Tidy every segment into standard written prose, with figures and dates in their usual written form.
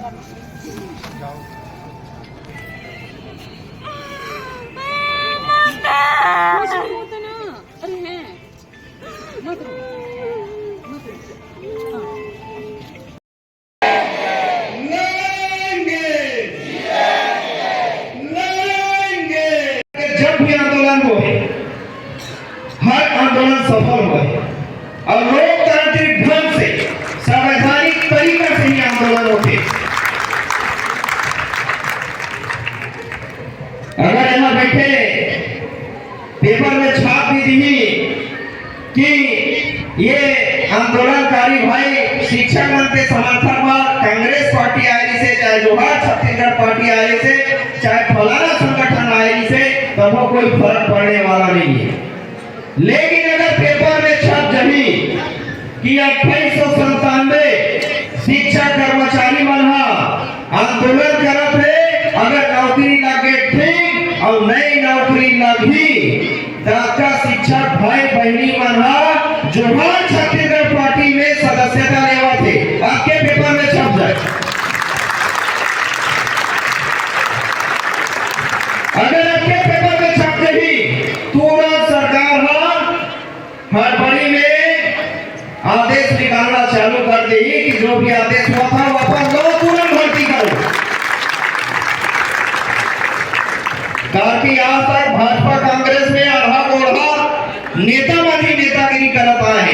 जब भी आंदोलन हुए, हर आंदोलन सफल हुए और लोकतांत्रिक ढंग से संवैधानिक तरीका से ही आंदोलन होते। अगर यहाँ बैठे पेपर में छाप भी दी कि ये आंदोलनकारी भाई शिक्षक मन के समर्थन में कांग्रेस पार्टी आई से, चाहे जोहार छत्तीसगढ़ पार्टी आई से, चाहे फलाना संगठन आई से, तब वो कोई फर्क पड़ने वाला नहीं है। लेकिन अगर पेपर में छप जमी कि 2897 शिक्षा कर्मचारी मन आंदोलन करत है, अगर नौकरी लगे ठीक और नई नौकरी लगी तो शिक्षक भाई बहनी मन जोहार छत्तीसगढ़ पार्टी में सदस्यता लेवा थे, आपके पेपर में छप जाए। अगर आपके पेपर में छप जाए तुरंत सरकार हड़बड़ी में आदेश निकालना चालू कर दी कि जो भी आदेश हुआ था वापस लो, तुरंत भर्ती करो। ताकि आज तक भाजपा कांग्रेस में आधा गोढ़ा नेता मन ही नेतागिरी करत आए,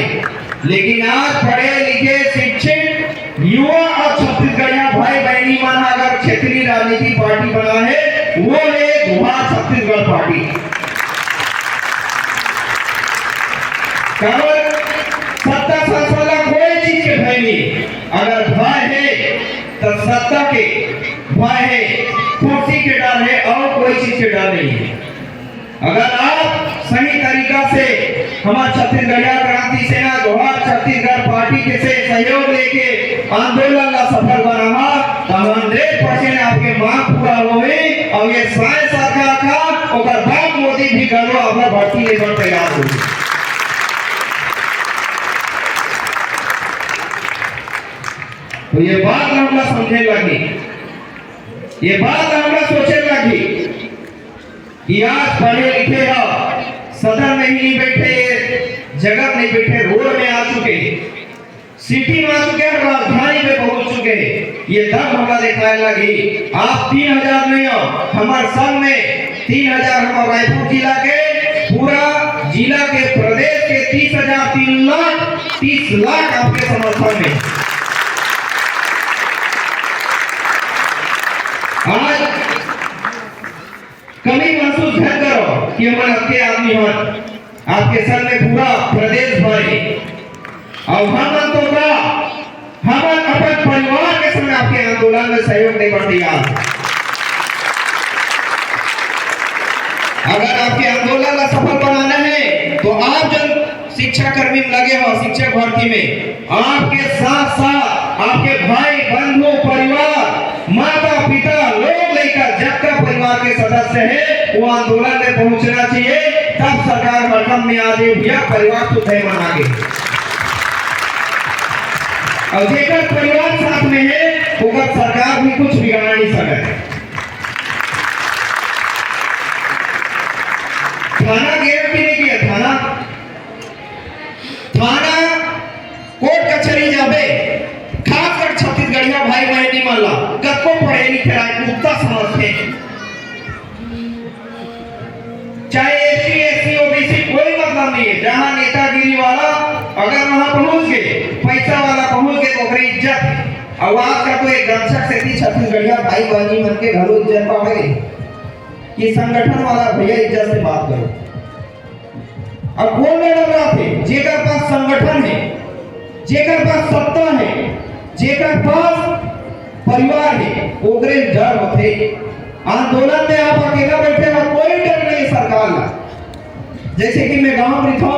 लेकिन आज पढ़े लिखे शिक्षित युवा और छत्तीसगढ़िया भाई बहनी मन अगर क्षेत्रीय राजनीति पार्टी बना है वो है जोहार छत्तीसगढ़ पार्टी। केवल सत्ता संसाला कोई चीज के भय नहीं, अगर भय है तो सत्ता के भय है, कुर्सी के डर है और कोई चीज के डर नहीं है। अगर आप सही तरीका से हमारे छत्तीसगढ़िया क्रांति सेना जोहार छत्तीसगढ़ पार्टी के से सहयोग लेके आंदोलन का सफल बना तो 100% आपके मांग पूरा होवे और ये साय सरकार का ओकर बाप मोदी भी गलो अपना भर्ती लेकर तैयार हो। तो ये बात हमरा समझे लगी, ये बात हमरा सोचे लगी कि आज पढ़े लिखे सदन में ही नहीं बैठे, जगत नहीं बैठे, रोड में आ चुके, सिटी में आ चुके, राजधानी में पहुंच चुके। ये दम हमरा दिखाए लगी। आप 3000 में हो, हमारे संग में 3000 हम रायपुर जिला के, पूरा जिला के प्रदेश के 30,000, 3 लाख आपके समर्थन में। आज कमी महसूस न करो कि हम आपके आदमी हो, आपके संग में पूरा प्रदेश भाई और हम तो हम अपने परिवार के संग आपके आंदोलन में सहयोग नहीं कर दिया। अगर आपके आंदोलन का सफल बनाना है तो आप जब शिक्षा कर्मी में लगे हो, शिक्षक भर्ती में, आपके साथ साथ आपके भाई बंधु परिवार माता पिता लोग लेकर जब तक परिवार के सदस्य है वो आंदोलन में पहुंचना चाहिए, तब सरकार भड़कम में आ जाए भैया परिवार तो तय मांगे। और जेकर परिवार साथ में है होगा सरकार भी कुछ बिगाड़ नहीं सके। थाना गारंटी नहीं किया, थाना कोर्ट कचहरी जाबे, खासकर छत्तीसगढ़िया भाई बहनी माला कतको पढ़े लिखे राजपूता समझते, चाहे एससी एससी ओबीसी कोई मतलब नहीं है। जहां नेतागिरी वाला अगर वहां पहुंच गए, पैसा वाला पहुंच गए तो ओकरी इज्जत आवाज का तो एक दर्शक से छत्तीसगढ़िया भाई बहनी मन के घरों इज्जत पावे कि संगठन वाला भैया इज्जत से बात करो। अब कौन लड़ रहा थे? जेकर पास संगठन है, जेकर पास सत्ता है, जेकर पास परिवार है, ओकरे डर होते। आंदोलन में आप अकेला बैठे हो, कोई डर नहीं सरकार का। जैसे कि मैं गांव में था,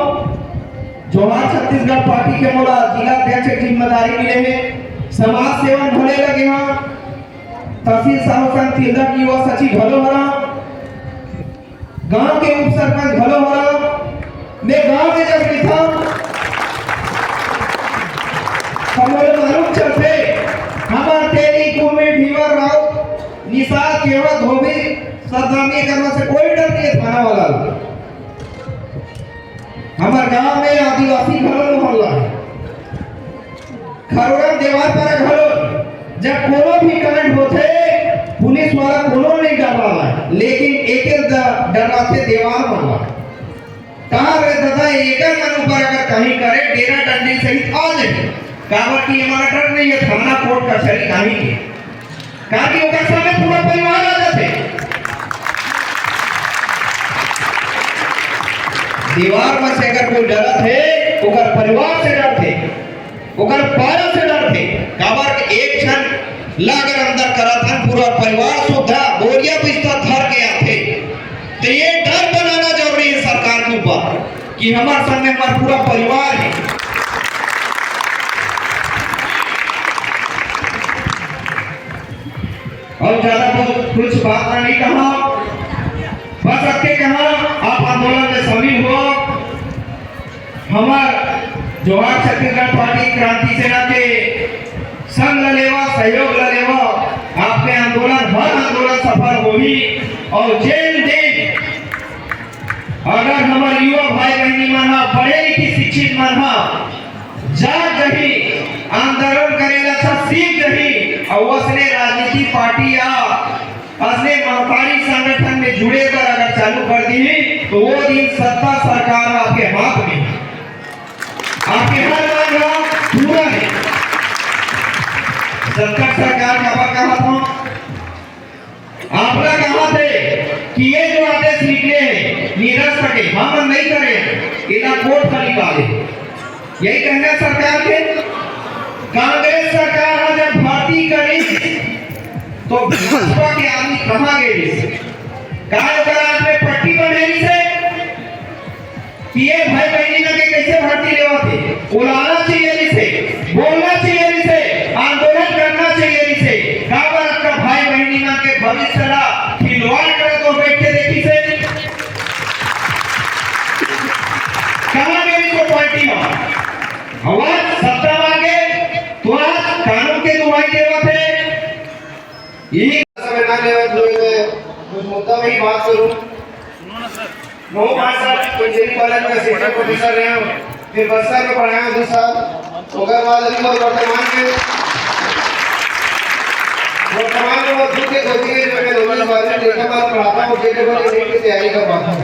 जोहार छत्तीसगढ़ पार्टी के मोला जिला अध्यक्ष की जिम्मेदारी मिले है, समाज सेवा भले लगे हाँ, तहसील साहब तिलक युवा सचिव भलो हरा, गांव के उप सरपंच भलो हरा। मैं गांव में जब था हमारे मालूम चलते हमारे तेरी कुमेट केवल धोबी सदनामी करने से कोई डर नहीं है थाना वाला। हमारे गांव में आदिवासी घरों मोहल्ला है, खरोड़ा दीवार पर घरों जब कोनो भी करंट होते पुलिस वाला कोनो नहीं डर रहा है, लेकिन एक डराते दीवार वाला कहाँ रे दादा एक मन ऊपर अगर कहीं करे डेरा डंडी सहित आ जाए काबर की हमारा डर नहीं है थाना कोर्ट कचहरी कहीं के काकी ओकर सामने पूरा परिवार आ जाते। दीवार में से अगर कोई डरत है ओकर परिवार से डरते, ओकर पारा से डरते काबर के एक क्षण लागर अंदर करत हन पूरा परिवार सुधा बोरिया बिस्तर धर के आते। तो ये डर बनाना जरूरी है सरकार के ऊपर कि हमारे सामने हमारा पूरा परिवार है। और ज्यादा कुछ बात नहीं कहा, बस रखे कहा आप आंदोलन में शामिल हो। हमार जोहार छत्तीसगढ़ पार्टी क्रांति सेना के संग लेवा सहयोग लेवा आपके आंदोलन हर आंदोलन सफल होगी। और जेल दिन अगर हमारे युवा भाई बहनी मन पढ़े लिखी शिक्षित मन जाग जही आंदोलन करेला सब सीख जही और उसने राजनीति पार्टी या असले महतारी संगठन में जुड़े कर अगर चालू कर दी तो वो दिन सत्ता सरकार आपके हाथ में, आपके हाथ में पूरा है। जब तक सरकार का कहा था आपने कहा थे कि ये जो आदेश निकले हैं निरस्त सके हम नहीं करें इना कोर्ट का निकाले, यही कहना सरकार के। कांग्रेस सरकार जब भर्ती करी तो भाजपा के आदमी कहां गए काय आज में पट्टी बनेली से कि ये भाई बहनी के कैसे भर्ती लेवा थे, बुलाना चाहिए से, बोलना चाहिए से, आंदोलन करना चाहिए से। काबर का भाई बहनी के भविष्य ला खिलवाड़ करे तो बैठ के देखी से कहां गई तो पार्टी में आवाज सत्ता मांगे तो आज कानून के दुहाई देवा थे। यही समय ना लेवा कुछ मुद्दा में ही बात करूं। नो बात साहब इंजीनियरिंग कॉलेज में असिस्टेंट प्रोफेसर रहे हूं, फिर बस्तर में पढ़ाया हूं 2 साल। ओकर बाद अभी और वर्तमान में वो खुद के कोचिंग में मैं नॉलेज वाले लेकर बात पढ़ाता हूं, जेडब्ल्यू नीट की तैयारी करवाता हूं।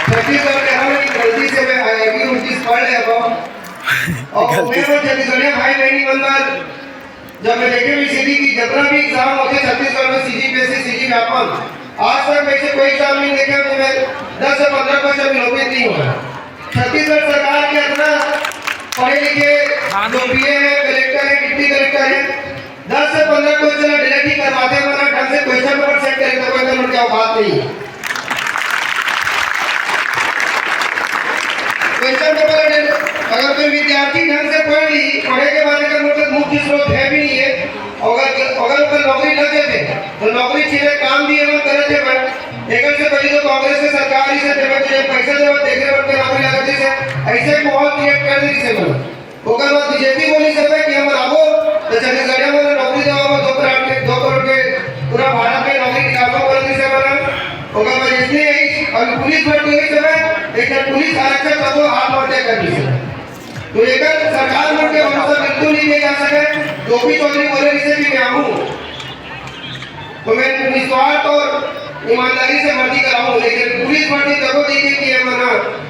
छत्तीसगढ़ के हम एक गलती से मैं आईआईटी 29 पढ़ लिया था और मैं वो छत्तीसगढ़ भाई बहनी बनकर जब मैं देखे भी सीधी की जितना भी एग्जाम होते छत्तीसगढ़ में सीजीपीएससी सीजी व्यापम आज तक वैसे कोई एग्जाम नहीं देखे तो मैं 10 से 15% निलोपित नहीं हुआ। छत्तीसगढ़ सरकार के अपना पढ़े लिखे जो बीए है कलेक्टर है डिप्टी कलेक्टर है 10 से 15 क्वेश्चन डिलीट ही करवाते हैं, ढंग से क्वेश्चन पेपर सेट करेंगे कोई तो क्या बात नहीं है। क्वेश्चन पेपर अगर कोई विद्यार्थी ढंग से पढ़े के बाद का मतलब मुख्य स्रोत है भी नहीं है, अगर नौकरी लग जाते तो नौकरी छीने काम भी हम करे थे। एक से पहले तो कांग्रेस के सरकार ही से मुझे पैसा देवा देख रहे बच्चे नौकरी लगाते से ऐसे माहौल क्रिएट कर दी से मन ओकर बाद बीजेपी बोली सब कि हम आबो तो छत्तीसगढ़ में नौकरी देवा 2 करोड़ के पूरा भारत में नौकरी निकालवा बोल दी से मन ओकर बाद इसलिए और पुलिस भर्ती हुई समय एक पुलिस आरक्षक को आत्महत्या कर दी से। तो एक सरकार मन के भरोसा बिल्कुल नहीं दिया जा सके। गोपी चौधरी बोले इसे भी मैं आऊं तो मैं निस्वार्थ और ईमानदारी से भर्ती कराऊं, लेकिन पुलिस भर्ती तब देखिए कि ये मना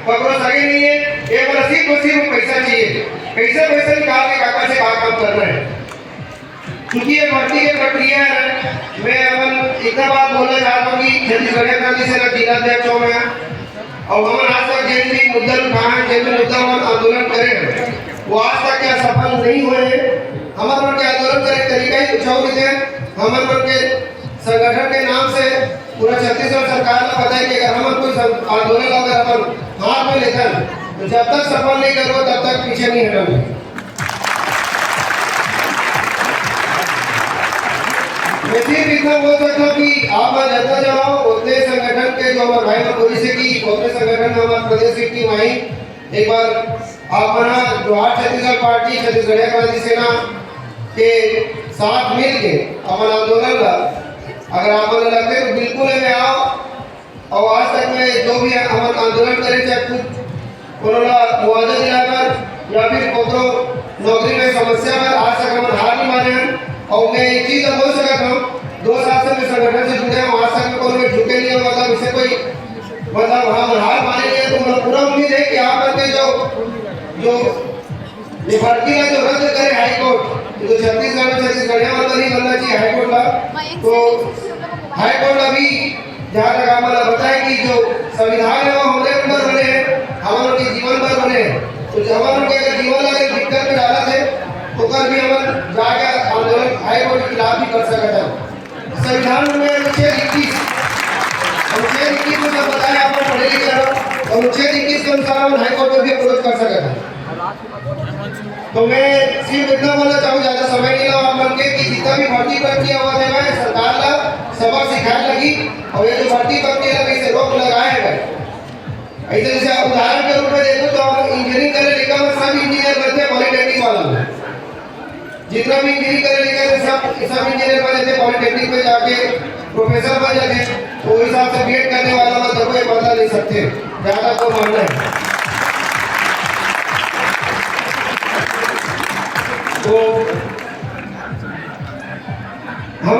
पकड़ो सके नहीं है, ये बड़ा सिर्फ पैसा चाहिए, कैसे पैसा निकाल के काका से काम करना है। क्योंकि ये भर्ती की प्रक्रिया है। मैं अपन इतना बात बोलना चाहता हूँ कि छत्तीसगढ़ क्रांति सेना जिलाध्यक्ष हूँ मैं और हम आज तक जिन भी मुद्दे उठाए जिन मुद्दा हम आंदोलन करे वो आज तक क्या सफल नहीं हुए। हमारे मन के आंदोलन करे तरीका ही कुछ और है। हमारे मन के संगठन के नाम से पूरा छत्तीसगढ़ सरकार को पता है कि अगर हम कोई आंदोलन अगर अपन हाथ में लेकर तो जब तक सफल नहीं करो तब तक पीछे नहीं हटोगे। मैं सिर्फ इतना बोल सकता हूँ कि आप जितना जाओ उतने संगठन के जो हमारे भाई पुलिस की उतने संगठन में हमारे प्रदेश की टीम आई। एक बार आप जोहार छत्तीसगढ़ पार्टी छत्तीसगढ़ क्रांति सेना के साथ मिल के अपन आंदोलन ला अगर अपन लगते तो बिल्कुल में आओ। और आज तक में जो भी अपन आंदोलन करे चाहे कुछ कोरोना मुआवजा दिलाकर या फिर कोकरो नौकरी में समस्या में आज तक हम हार नहीं माने हैं। और मैं एक चीज बोल सकता हूँ, 2 साल से मैं संगठन से जुड़े हूँ, आज तक में कोई झुके नहीं, मतलब इसे कोई मतलब हम हार माने नहीं है। तो मतलब पूरा उम्मीद है कि आप करके जो ये भर्ती है जो रद्द करे हाई कोर्ट, जो छत्तीसगढ़ में छत्तीसगढ़िया मतलब ही बनना चाहिए हाई कोर्ट का। तो हाई कोर्ट अभी जहाँ तक हमारा बताया कि जो संविधान है वो हमारे अंदर बने हैं, हमारे के जीवन पर बने हैं। तो जब हमारे के जीवन अगर दिक्कत में डाला थे तो कल भी हम जाके आंदोलन हाई कोर्ट के खिलाफ भी कर सकते हैं। संविधान में अनुच्छेद 21 में जब बताया आप पढ़े लिखे हो तो अनुच्छेद 21 के अनुसार हम हाई कोर्ट में भी अप्रोच कर सकते हैं। तो मैं सिर्फ इतना बोलना चाहूँ, ज्यादा समय नहीं लगा आप के कि जितना भी भर्ती प्रक्रिया हुआ है मैं सरकार ला सबक सिखाने लगी। और ये जो भर्ती प्रक्रिया लगी से रोक लगाए गए। ऐसे जैसे आप उदाहरण के रूप में देखो तो हम इंजीनियरिंग करे लिखा में सब इंजीनियर बनते हैं पॉलिटेक्निक वाला में, जितना भी इंजीनियरिंग करे लिखा है सब इंजीनियर बन जाते पॉलिटेक्निक में जाके प्रोफेसर बन जाते। तो हिसाब से बीएड करने वाला में तो कोई बदला नहीं सकते, ज्यादा को मानना है। तो हम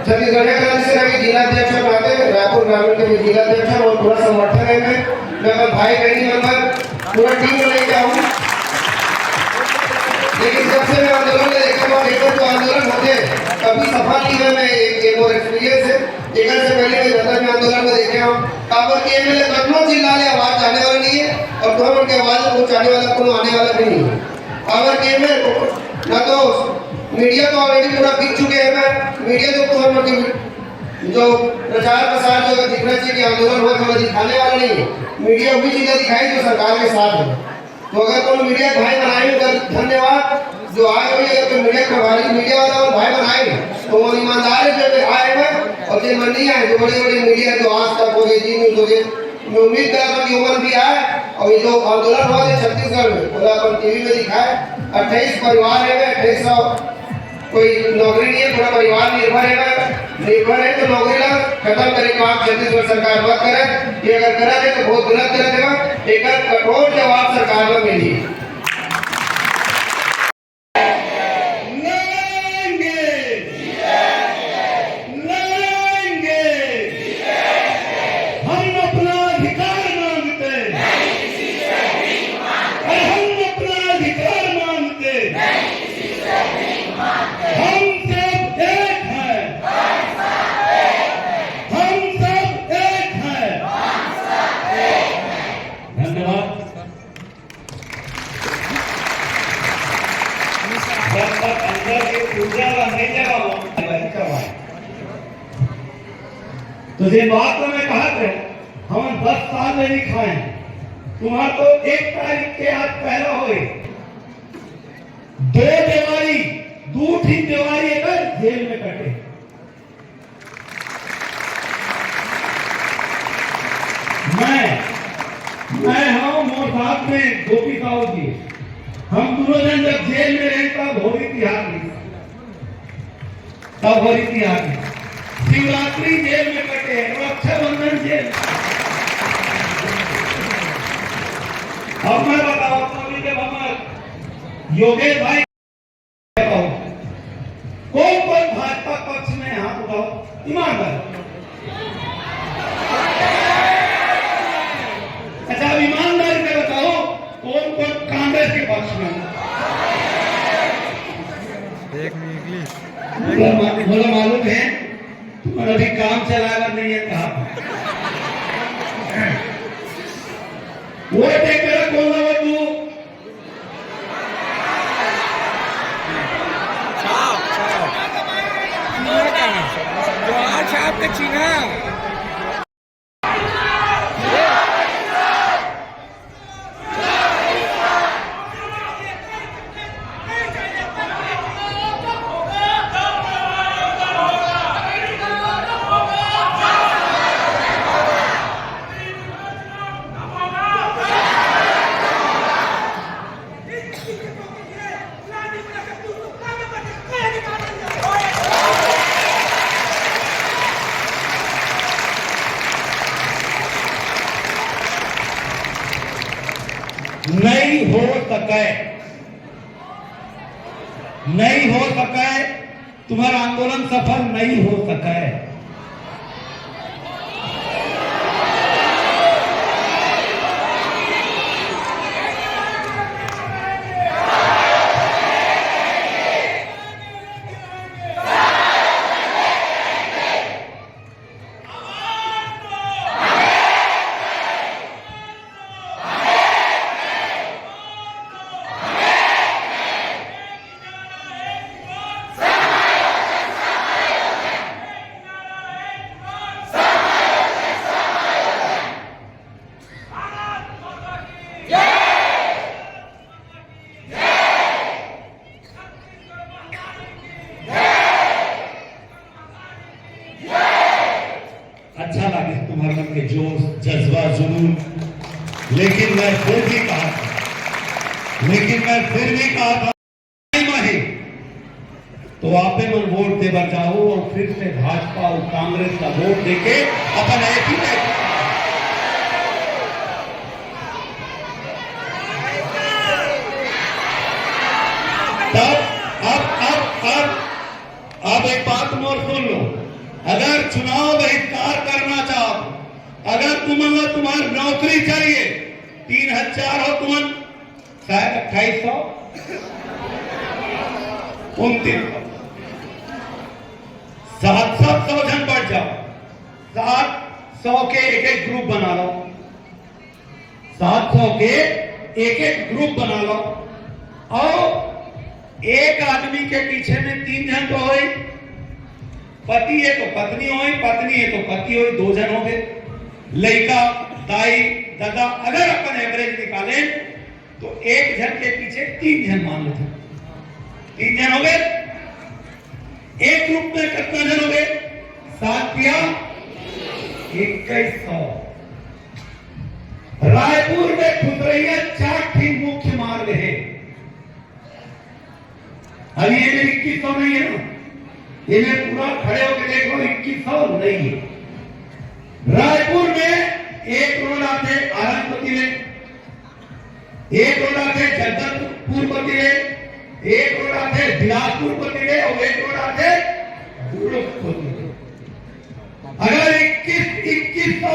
छत्तीसगढ़ क्रांति सेना के जिला अध्यक्ष बनाते रायपुर ग्रामीण के जिला अध्यक्ष और पूरा समर्थन है मैं अपने भाई बहनी मेंबर पूरा टीम को लेके आऊँ। लेकिन जब से मैं आंदोलन में देखा तो आंदोलन होते कभी सफल नहीं है। मैं एक और एक्सपीरियंस है, एक से पहले मैं जनता में आंदोलन में देखे हूँ काबर के एमएलए कटनो जिला ले आवाज जाने वाला नहीं है और गवर्नमेंट की आवाज पहुंचाने वाला कोनो आने वाला भी नहीं है। काबर के एमएलए ना तो मीडिया तो ऑलरेडी पूरा दिख चुके हैं। मैं मीडिया तो हम लोग की जो प्रचार प्रसार जो दिखना चाहिए कि आंदोलन हुआ तो दिखाने वाला नहीं है। मीडिया वही चीजें दिखाई जो सरकार के साथ है। तो अगर कोई मीडिया भाई बनाए तो धन्यवाद जो आए हुए अगर तो मीडिया प्रभारी मीडिया वाला भाई बनाए तो वो ईमानदार है जो आए हुए और जो मन नहीं आए जो बड़े बड़े मीडिया जो आज तक हो गए जी न्यूज हो गए। मैं उम्मीद करता हूँ कि उम्र भी आए और ये जो आंदोलन हुआ है छत्तीसगढ़ में पूरा अपन टीवी में दिखाए। 28 परिवार है 2800 कोई नौकरी नहीं है, पूरा परिवार निर्भर है तो नौकरी ला खत्म करे काम छत्तीसगढ़ सरकार मत करे। ये अगर करा दे तो बहुत गलत कर देगा, एक कठोर जवाब सरकार को मिली। तो ये बात तो मैं कहा थे हम 10 साल में नहीं खाए तुम्हारा तो 1 तारीख के आज पहला हो 2 दिवाली 2 ठीक दिवाली अगर जेल में कटे। मैं हूं मोर साथ में गोपी साहू जी, हम दोनों जन जब जेल में रहे तब होली तिहार नहीं, तब होली तिहार नहीं, शिवरात्रि जेल में कटे, रक्षाबंधन जेल। अब मैं बताओ तो जब हम योगेश भाई कौन भाजपा पक्ष में हाथ उठाओ ईमानदार। अच्छा ईमानदारी से बताओ कौन कांग्रेस के पक्ष में बोला मालूम है तुम्हारा भी काम चलाना नहीं है कहा वो देख मेरा कौन है तू छाप के चीना नहीं हो सका है, तुम्हारा आंदोलन सफल नहीं हो सका है। अच्छा लगे तुम्हारे मन के जोश, जज्बा, जुनून, लेकिन मैं फिर भी कहा था नहीं तो आपे मन वोट दे बचाओ और फिर से भाजपा और कांग्रेस का वोट देके अपन एक ही अब एक बात मोर सुन लो, अगर चुनाव बहिष्कार करना चाहो, अगर तुम्हारी नौकरी चाहिए 3000 हो, तुम शायद 2800 2900 700 जन बढ़ जाओ, 700 के एक ग्रुप बना लो, 700 के एक ग्रुप बना लो और एक आदमी के पीछे में 3 जन तो हो, पति है तो पत्नी हो, पत्नी है तो पति हो, 2 जन हो गए, लड़का, दाई, दादा। अगर अपन एवरेज निकालें तो एक जन के पीछे 3 जन मान लेते, 3 जन हो गए। एक ग्रुप में कितना जन हो गए? 7 या 2100। रायपुर में खुदरैया 4 ठीक मुख्य मार्ग है। अभी ये मेरी 2100 नहीं है ना, ये मैं पूरा खड़े होकर देखो 2100 नहीं है। रायपुर में एक रोड आते आनंदपति में, एक रोड आते जगदलपुर पति में, एक रोड आते बिलासपुर पति में और एक रोड आते दुर्गपुर में। अगर 2100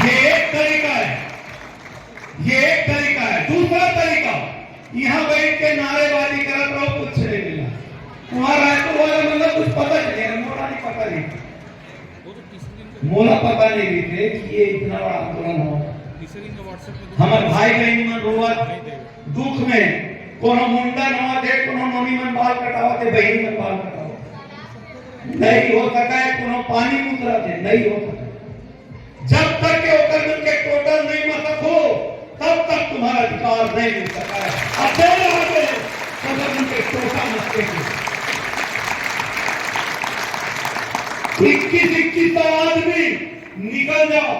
ये एक तरीका है। दूसरा तरीका, यहां बैठ के नारेबाजी करत रहो, कुछ नहीं मिला। तुम्हारा रायपुर वाला मतलब कुछ पता चलेगा, मोला नहीं पता नहीं, मोला पता नहीं थे कि ये इतना बड़ा आंदोलन हो। हमारे भाई बहन मन रोवत दुख में, कोनो मुंडा नवा थे, कोनो नोनी मन बाल कटावा थे, बहन मन बाल कटावा नहीं हो सका है, कोनो पानी उतरा थे नहीं हो सका। जब तक के ओकर मन के टोटल नहीं मसक हो तब तक तुम्हारा अधिकार नहीं मिल सका है। अब के टोटा मत 2100 आदमी निकल जाओ,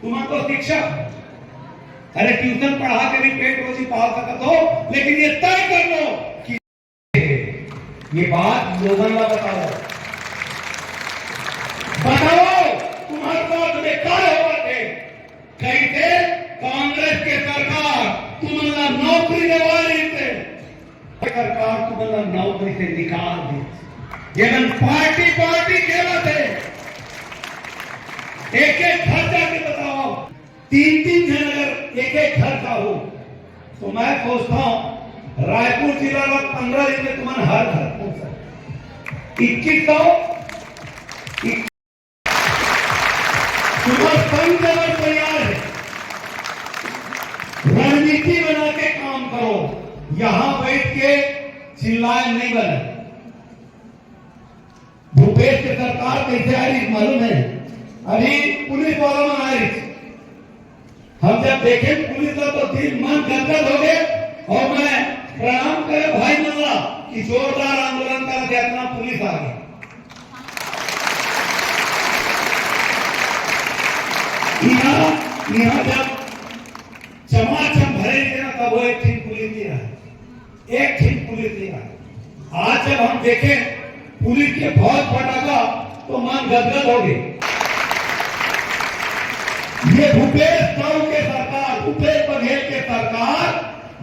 तुम्हारा तो शिक्षा, अरे ट्यूशन पढ़ा के भी पेट रोजी पाल सकते हो, लेकिन ये तय कर लो कि ये बात लोगों का बताओ, तुम्हारे पास में काय हुआ थे, कहीं थे कांग्रेस के सरकार तुम्हारा नौकरी देवाली थे, सरकार तुम्हारा नौकरी से निकाल दी, जब पार्टी खेला थे। एक घर जाके बताओ, 3 जन अगर एक घर का हो तो मैं सोचता हूं रायपुर जिला में 15 दिन में तुम्हारा हर घर पहुंच सकता। 2100 तुम्हारा संगठन तैयार है, रणनीति बना के काम करो, यहां बैठ के चिल्लाए नहीं बने। भूपेश की सरकार कैसे आ रही मालूम है? अभी पुलिस वालों में आ रही, हम जब देखे पुलिस का तो दिल मन गदगद हो गए, और मैं प्रणाम करे भाई मंगला कि जोरदार आंदोलन कर इतना पुलिस आ गई। यहाँ जब चमाचम भरे थे ना, तब वो एक ठीक पुलिस नहीं रहा, एक ठीक पुलिस नहीं रहा। आज जब हम देखें पुलिस के बहुत फटाका तो मन गदगद हो गए। ये भूपेश साहू के सरकार, भूपेश बघेल के सरकार,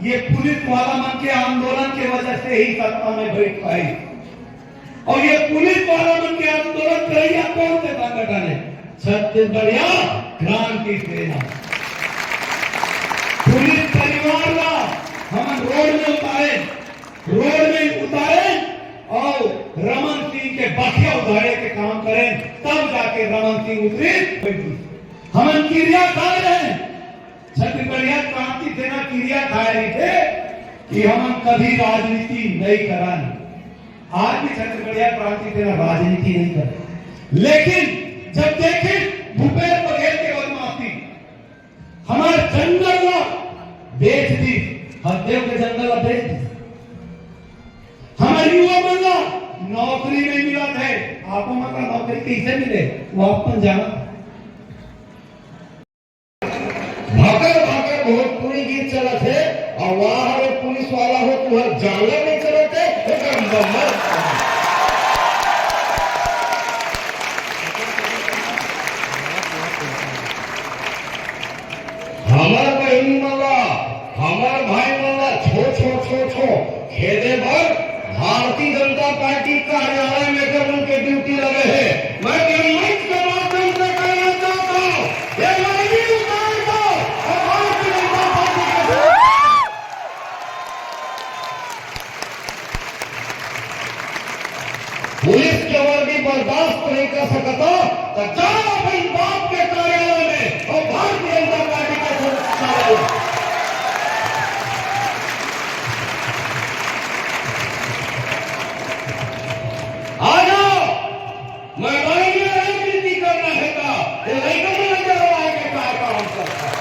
ये पुलिस वाला मन के आंदोलन के वजह से ही सत्ता में बैठ पाई। और ये पुलिस वाला मन के आंदोलन करिया कौन से संगठन है? छत्तीसगढ़िया क्रांति सेना। पुलिस परिवार का हम रोड में उतारे और रमन सिंह के बखिया उधारे के काम करें, तब जाके रमन सिंह उतरे। हम क्रिया खा रहे हैं, छत्तीसगढ़िया क्रांति सेना क्रिया खा रही थे कि हम कभी राजनीति नहीं कराएं। आज भी छत्तीसगढ़िया क्रांति सेना राजनीति नहीं करे, लेकिन जब देखे भूपेश बघेल के बदमाशी, हमारे जंगल बेच दी, हत्या के जंगल बेच दी, हमारे युवा बंदा नौकरी नहीं मिला थे। आपको मतलब नौकरी कैसे मिले? वो अपन जाना भाकर भाकर भोजपुरी गीत चला थे और वहां हर पुलिस वाला हो तुम्हारे जानवर नहीं चलते। हमार बहनी मल्ला, हमार भाई मल्ला छो खेदे भर भारतीय जनता पार्टी कार्यालय में कर उनके ड्यूटी लगे हैं। मैं मंच के माध्यम से कहना चाहता हूँ, ये लड़की उतार दो और भारतीय जनता पार्टी के पुलिस के वर्दी बर्दाश्त नहीं कर सकता तो जाओ अपने बाप के कार्यालय में और भारतीय जनता पार्टी का कार्यालय। आ जाओ, मैदान में राजनीति करना है का ये लड़का में नजर आ के क्या काम करता है।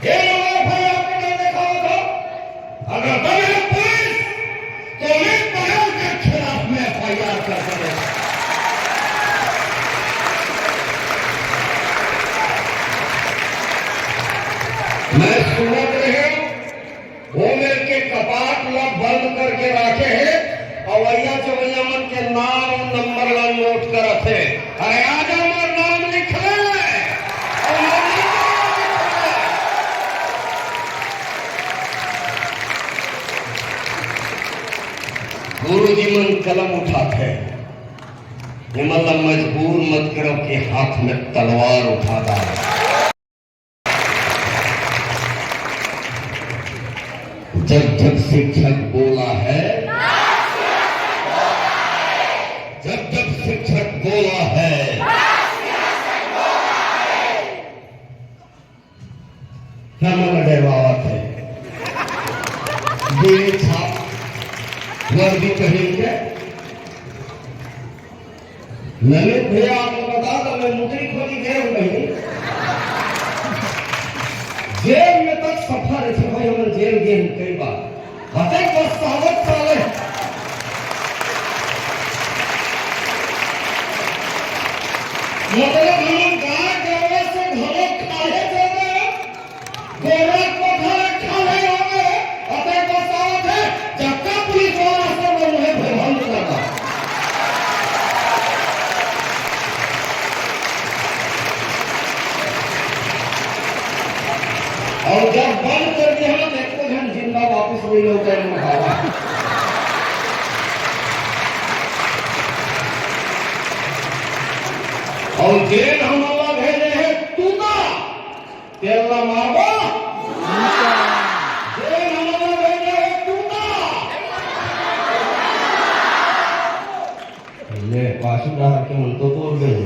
ये लोग भाई आपने देखा होगा, अगर बने पुलिस तो एक बहन के खिलाफ में FIR कर सके। मैं सुनत रहे वो मेरे के कपाट ला बंद करके रखे है और वैया चवैया मन के नाम नंबर ला नोट करत है। अरे आज हमार नाम लिखे और गुरु जी मन कलम उठाते मतलब मजबूर मत करो कि हाथ में तलवार उठाता है। जब जब शिक्षक बोला है, जब जब शिक्षक बोला है, क्या माना डरवावत है ये छाप वर्दी कहेंगे। ललित भैया आपको बता दो, मैं मुद्री खोली गए नहीं जेल में तक सफर है भाई। हम जेल गए कई बार हते बस सावत साले मतलब हम गाय गए से घरों खाए जाए गोरा को घर खाए होंगे हते बस सावत है। जक्का पुलिस वाला से मुझे भ्रम लगा और जब बंद कर दिया ना देखते हम जिंदा वापस वही होता है मखावा। और जेल हमारा भेजे है तूता तेरा मारवा, जेल हमारा भेजे है तूता। ले पासुदार के मन तो बोल गए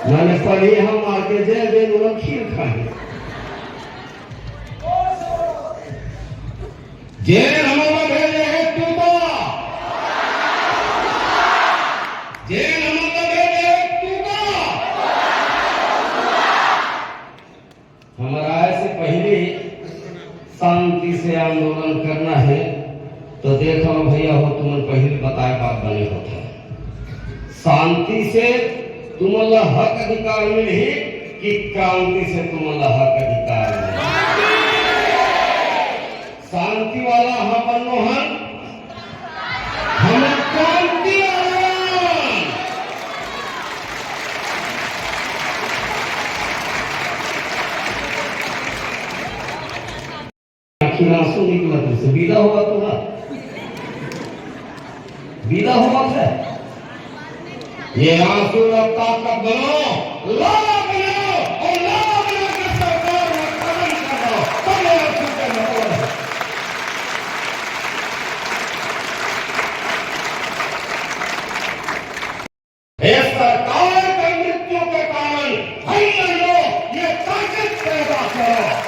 मैंने पढ़ी हम मार के जेल दे दूंगा खीर खाए। जेल हमारा भेजे है तूता, जेल हमारा भेजे है तूता। हमारा ऐसे पहले शांति से आंदोलन करना है तो देखो भैया हो तुम पहले बताए बात बने होता शांति से तुम्हारा हक अधिकार मिले कि क्रांति से तुम्हारा हक अधिकार मिले। शांति वाला हम बनो हम विदा होगा है। ये आंसू अब ताकत बनाओ, लाला बनाओ और लाला बना के सरकार में कदम करो, तब ये आंसू का मतलब है। ये सरकार के मृत्यु के कारण हम लोग ये ताकत पैदा करो।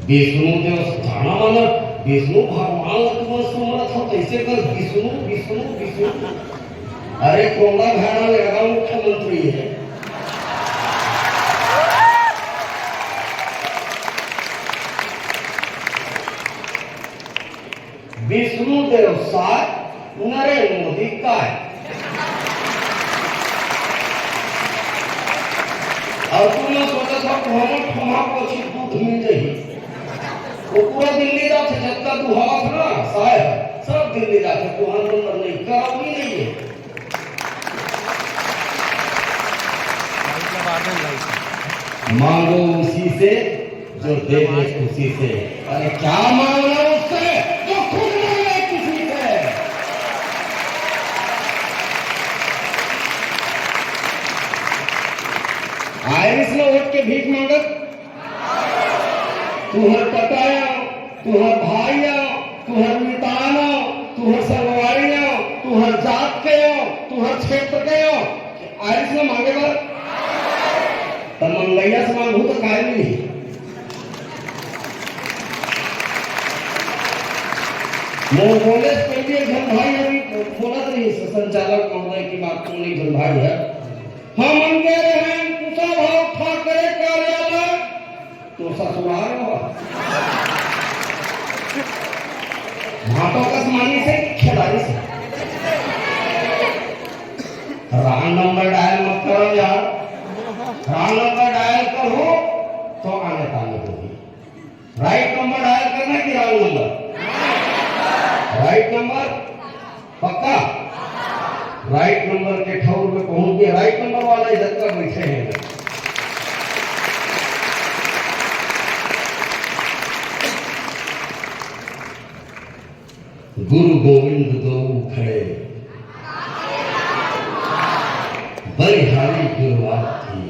विष्णु देव जाना माना विष्णु भगवान तुम सुमरत हो कैसे कर विष्णु विष्णु विष्णु। अरे कोंडा घाना लगा मुख्यमंत्री है। विष्णु देव साथ नरेंद्र मोदी का है। और तुमने सोचा था कि हम ठमा को अच्छी दूध मिल जाएगी। वो पूरा दिल्ली जाते जब तक तू हवा था ना साहब सब दिल्ली जाते तू हम नंबर नहीं कराओगी नहीं है। मांगो उसी से जो दे दे खुशी से। अरे क्या मांगना उससे जो खुद मांगे किसी से। आयरिस में उठ के भीख मांगत तुहर पताया तुहर भाइया तुहर मिताना तुहर सरवारिया तुहर जात के हो तुहर क्षेत्र के हो आयरिस में मांगेगा तो मंगैया से मांगू तो काय नहीं। मैं बोले पहले जन भाई अभी बोला नहीं संचालक महोदय की बात तो नहीं जन भाई है। हम अंगे रहे कुशाभाऊ ठाकरे कार्यालय तो ससुराल हुआ भाटों का समानी से खिलाड़ी से। रॉन्ग नंबर डायल मत करो यार। रॉन्ग नंबर डायल करो तो आने ताने होगी। राइट नंबर डायल करना कि रॉन्ग नंबर। राइट नंबर पक्का। राइट नंबर के ठौर में पहुंच गए। राइट नंबर वाला इधर तक बैठे हैं। गुरु गोविंद दो खड़े बलिहारी गुरुवात थी।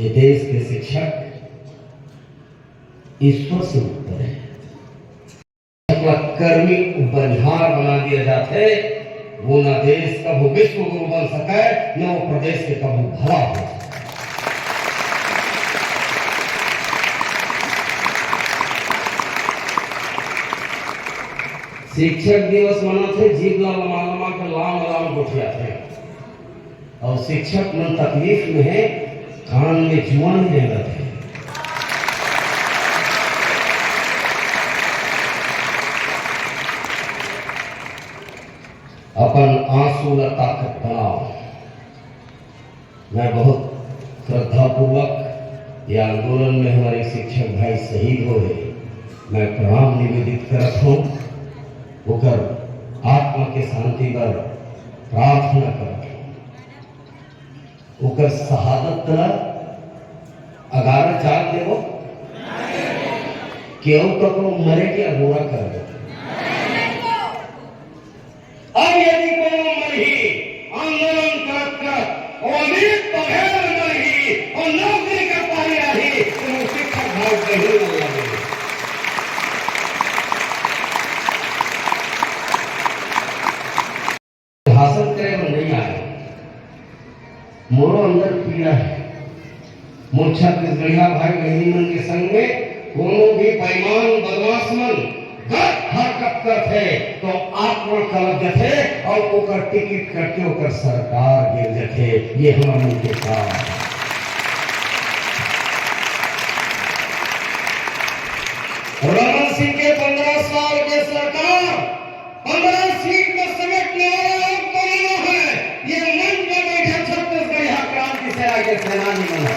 ये देश के शिक्षक ईश्वर से ऊपर है। कर्मी बलिहार बना दिया जाते वो न देश कभी विश्व गुरु बन सके न वो प्रदेश के कभी भला हो सके। शिक्षक दिवस मनाते जीव ला लमा लमा के लाम लाम गोठिया थे और शिक्षक मन तकलीफ में है कान में जुआन ले थे। अपन आंसू ला ताकत बनाओ। मैं बहुत श्रद्धा पूर्वक यह आंदोलन में हमारे शिक्षक भाई शहीद हुए मैं प्रणाम निवेदित करता हूँ। होकर आत्मा के शांति पर प्रार्थना करता हूँ। होकर शहादत अगार चाल देवो क्यों करो मरे के अगोरा कर दो। अब यदि कोनो मरही आंदोलन कर अमित बघेर मरही और नौकरी का पारी रही तो शिक्षक भाव कहीं न लगे। हासिल करे वो नहीं आए। मोरो अंदर पीड़ा है। मोर छत्तीसगढ़िया भाई बहनी मन के संग में कोनो भी बेईमान बदमाश मन हरकत करते तो आत्मा कलप जाते और ओकर टिकट करके ओकर सरकार गिर जाते। ये हमारे मन के साथ रमन सिंह के 15 साल के सरकार 15 सीट में समेटने वाला कौन है। ये मंच में बैठे छत्तीसगढ़ क्रांति से आगे सेनानी मन है।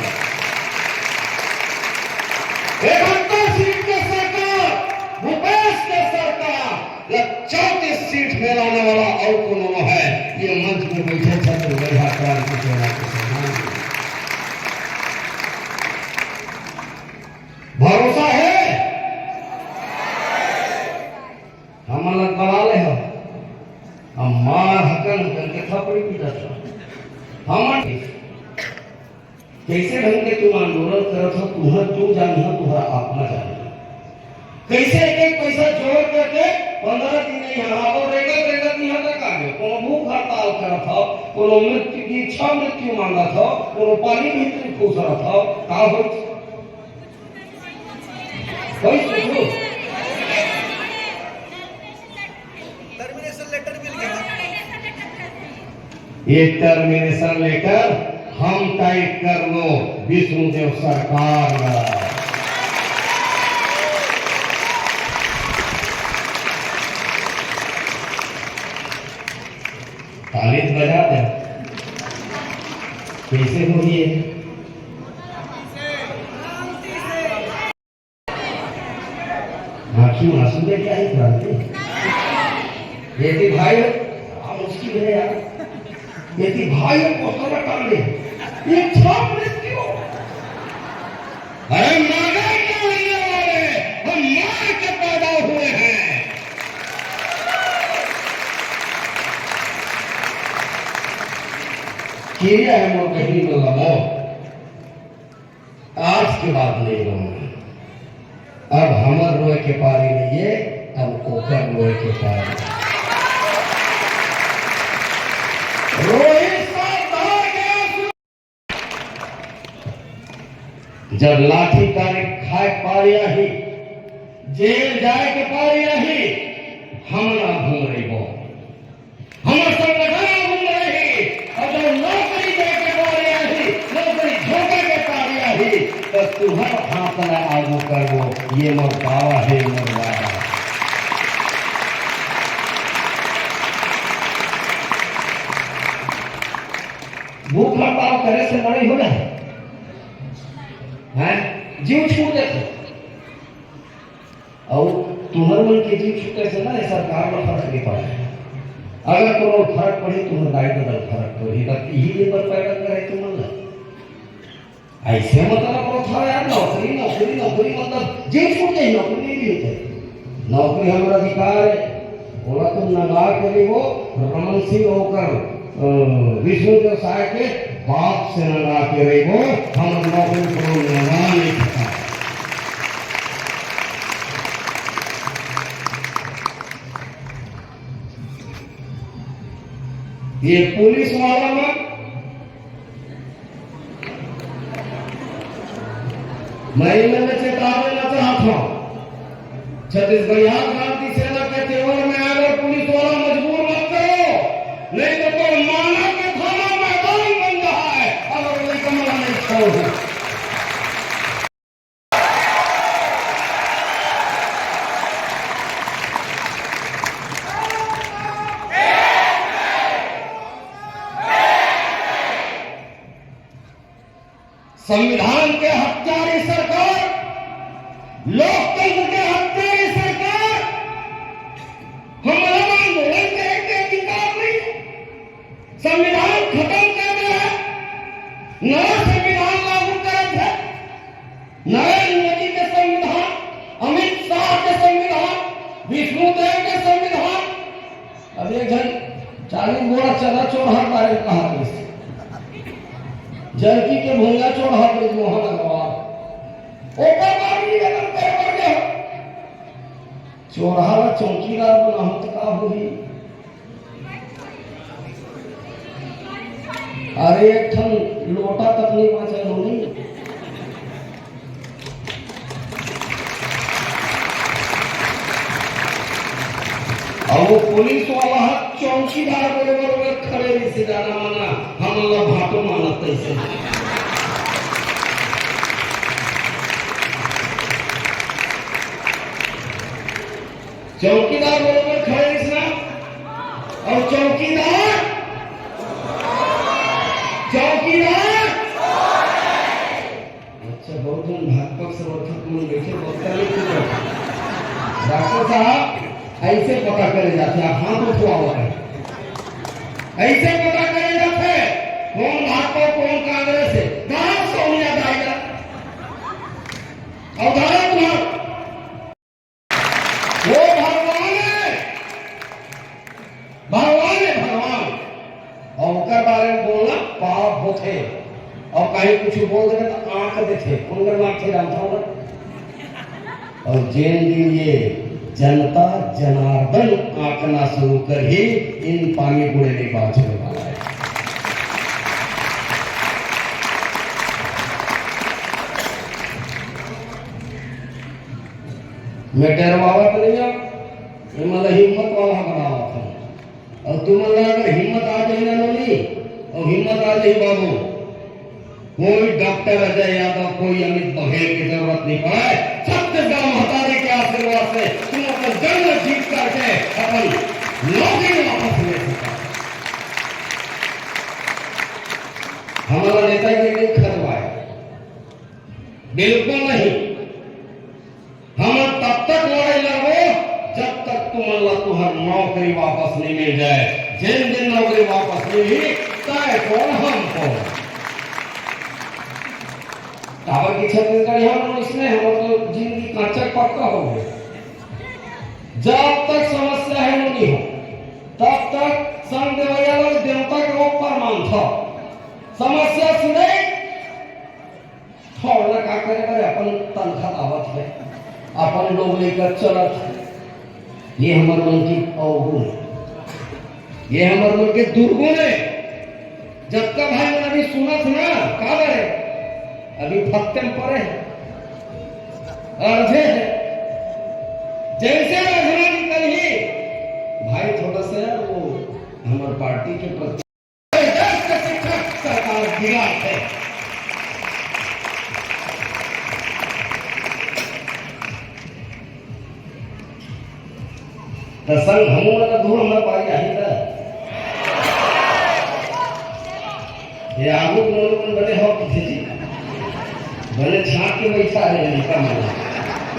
71 सीट के सरकार भूपेश के सरकार 34 सीट में लाने वाला और कौन है। ये मंच में बैठे छत्र गढ़ा क्रांति सेना के सम्मान भरोसा है हम अलग बना ले हम मार हकन करके थपड़ी भी जाता हम कैसे ढंग के तुम आंदोलन करत हो तुम्हारा तू जानी हो तुम्हारा आत्मा जानी कैसे एक एक पैसा जोड़ करके 15 दिन यहाँ और रेगत रेगत यहाँ तक आ गए कोनो भूख हड़ताल करत हो कोनो मृत्यु की इच्छा मृत्यु मांगत हो कोनो पानी भीतर फूस रहा हो का हो कोई सुनो एक टर्मिनेशन लेटर हम टाइप कर लो विष्णुदेव सरकार तालीत बजा दे कैसे हो ये आखिर आंसू दे क्या है क्रांति बेटी भाई मुश्किल है यार बेटी भाई पोस्टर कर ले ये छाप क्यों अरे मारे क्यों नहीं वाले हम मार के पैदा हुए हैं किया है वो कहीं तो लमो आज के बाद नहीं रोना अब हमर रोए के पारी नहीं है अब ओकर रोए के पारी जब लाठी तारीख खाए पारी ही जेल जाए के पारी ही हम ना घूम रही बो हमर संगठन घूम रही और जब नौकरी दे के पारी ही नौकरी धोखे के पारी ही तो तुम्हारा फासला आगू करवो ये मोर दावा है मोर वादा भूख हड़ताल करे से बड़ी हो जाए हैं जीव छूट देते और तुम्हारे मन के जीव छूटे से ना सरकार में फर्क नहीं पड़ा अगर कोनो फर्क पड़े तुम्हें गाइड बदल फर्क पड़ी तब यही लेबर पैदा करे तुम ऐसे मतलब करो था यार नौकरी नौकरी नौकरी मतलब जीव छूट जाए नौकरी नहीं मिलती नौकरी हमारा अधिकार है बोला तुम नगा के वो रमन सिंह होकर विष्णु व्यवसाय के बाप से लगा के रही वो हम नौकरी को लगा नहीं सकता ये पुलिस वाला में मैं इन्हें चेतावनी चाहता हूं छत्तीसगढ़ क्रांति सेना के तेवर में अगर पुलिस वाला मजबूर मत करो नहीं तो कोई माना के थाना मैदान बन रहा है अगर कोई कमरा नहीं छोड़ संविधान के हत्यारी सरकार लोकतंत्र के हत्यारी सरकार हमारा आंदोलन करने के अधिकार नहीं संविधान खत्म कर दिया है नया संविधान लागू करे थे नरेंद्र मोदी के संविधान अमित शाह के संविधान विष्णुदेव के संविधान अब एक जन 40 बोरा चला चौड़ा बारे कहा जरकी के भूंगा चौड़ा के मोहन अग्रवाल ऊपर बाड़ी लगन कर कर गया चौराहा चौकीदार बना हो तो का हुई अरे एक ठन लोटा तक नहीं बचा होनी और वो पुलिस वाला चौकीदार बरोबर खड़े से जाना माना हम लोग भाटो मानत ऐसे चौकीदार बरोबर खड़े से और चौकीदार अच्छा बहुत जन भाजपा समर्थक मन बैठे डॉक्टर साहब ऐसे पता करे जाते हैं हाथ उठवा है ऐसे पता करेगा थे कौन भाजपा कौन कांग्रेस है, कहां सोनिया जाएगा और तुम्हारा वो भगवान है, भगवान है भगवान। और उनके बारे में बोलना पाप होते और कहीं कुछ बोल देवे तो आंख देते उनकर माथे जानता होगा। और जेन दिन ये जनता जनार्दन आंकना शुरू कर ही इन पानी बुरे नहीं बांचने वाला है। मैं डरवावा तो नहीं मैं मतलब हिम्मत वाला बनावा था। और तुम अगर हिम्मत आ जाए ना नोनी और हिम्मत आ जाए बाबू, कोई डॉक्टर अजय यादव कोई अमित बघेल की जरूरत नहीं पड़े। छत्तीसगढ़ महतारी के आशीर्वाद से तुम अपना जन्म जीत करके अपन नौकरी वापस ले सकते। हमारा नेता ये नहीं खरवाए, बिल्कुल नहीं। हम तब तक लड़ाई लड़ो जब तक तुम अल्लाह तुम्हारी नौकरी वापस नहीं मिल जाए। जिन दिन नौकरी वापस मिली तय कौन हम कौन। टावर की छत्तीसगढ़ हम इसमें हम तो जिंदगी कांचा पक्का हो गए। जब तक समस्या है नहीं हो तब तक संघ देवैया लोग देवता के ऊपर मान था। समस्या सुने थोड़ा का करे करे अपन तनखा आवत है अपन लोग लेकर चलत है। ये हमारे मन की अवगुण, ये हमारे मन के दुर्गुण है। जब तक भाई मैंने अभी सुना था ना कहा है अभी फत्ते में पड़े अर्धे है। जैसे अर्धना निकल ही भाई थोड़ा सा वो हमारे पार्टी के प्रति शिक्षक सरकार गिरा है। तो संग हमू वाला दूर हमारा पारी आई था ये आगू लोग बड़े हो किसी जी बड़े छाट के बैठा है निका माना